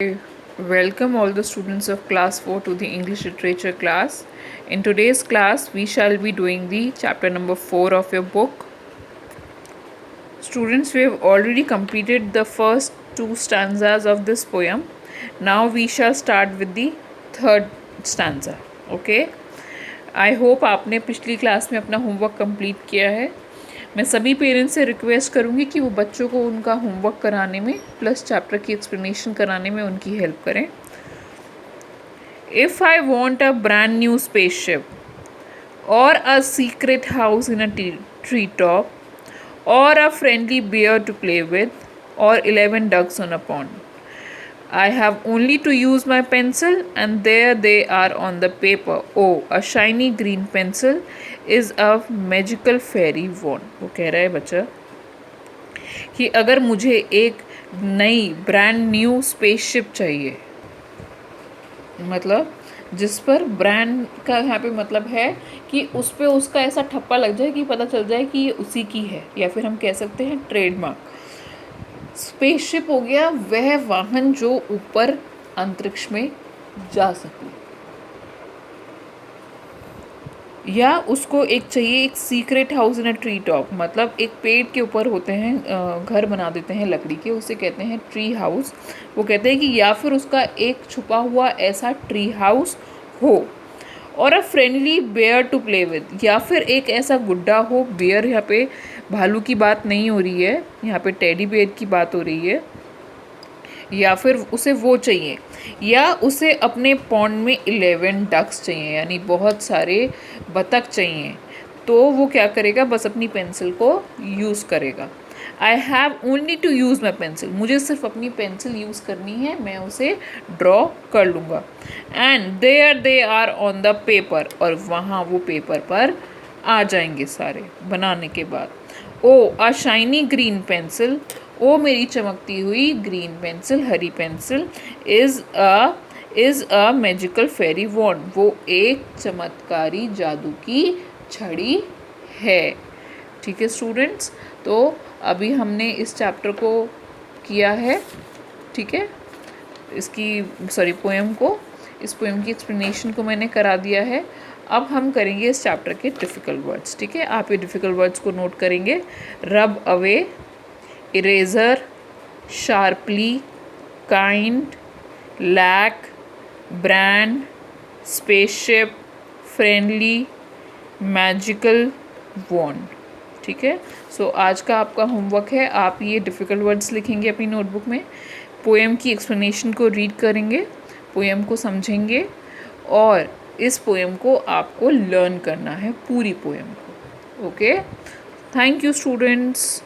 Welcome all the students of class 4 to the English literature class. In today's class we shall be doing the chapter number 4 of your book. Students, we have already completed the first two stanzas of this poem. Now we shall start with the third stanza. Okay, I hope आपने पिछली class में अपना homework complete किया है. मैं सभी parents से request करूँगी कि वो बच्चों को उनका होमवर्क कराने में प्लस चैप्टर की एक्सप्लेनेशन कराने में उनकी हेल्प करें. If I want a brand new spaceship or a secret house in a tree top or a friendly bear to play with or 11 ducks on a pond, I have only to use my pencil and there they are on the paper. Oh, a shiny green pencil is a magical fairy wand. वो कह रहा है बच्चा कि अगर मुझे एक नई ब्रांड न्यू स्पेसशिप चाहिए, मतलब जिस पर ब्रांड का यहाँ पे मतलब है कि उस पर उसका ऐसा ठप्पा लग जाए कि पता चल जाए कि ये उसी की है, या फिर हम कह सकते हैं ट्रेडमार्क. स्पेसशिप हो गया वह वाहन जो ऊपर अंतरिक्ष में जा सके, या उसको एक चाहिए एक secret house in a tree top, मतलब एक पेड़ के ऊपर होते हैं, घर बना देते हैं लकड़ी के, उसे कहते हैं ट्री हाउस. वो कहते हैं कि या फिर उसका एक छुपा हुआ ऐसा ट्री हाउस हो, और a friendly bear to play with, या फिर एक ऐसा गुड्डा हो. बेयर यहाँ पे भालू की बात नहीं हो रही है, यहाँ पे टेडी बेयर की बात हो रही है. या फिर उसे वो चाहिए, या उसे अपने पॉन्ड में 11 डक्स चाहिए, यानी बहुत सारे बतख चाहिए. तो वो क्या करेगा, बस अपनी पेंसिल को यूज़ करेगा. I have only to use my pencil, मुझे सिर्फ अपनी पेंसिल यूज़ करनी है, मैं उसे ड्रॉ कर लूँगा. And there they are on the paper, और वहाँ वो पेपर पर आ जाएंगे सारे बनाने के बाद. Oh a shiny green pencil, ओ मेरी चमकती हुई ग्रीन पेंसिल, हरी pencil, is a magical fairy wand, वो एक चमत्कारी जादू की छड़ी है. ठीक है स्टूडेंट्स, तो अभी हमने इस चैप्टर को किया है. ठीक है, पोएम को, इस पोएम की एक्सप्लेनेशन को मैंने करा दिया है. अब हम करेंगे इस चैप्टर के डिफ़िकल्ट वर्ड्स. ठीक है, आप ये डिफ़िकल्ट वर्ड्स को नोट करेंगे. Rub away, eraser, sharply, kind, lack, brand, spaceship, friendly, magical, wand. ठीक है, सो आज का आपका होमवर्क है, आप ये डिफ़िकल्ट वर्ड्स लिखेंगे अपनी नोटबुक में, पोएम की एक्सप्लेनेशन को रीड करेंगे, पोएम को समझेंगे, और इस पोएम को आपको लर्न करना है, पूरी पोएम को. Okay, thank you students.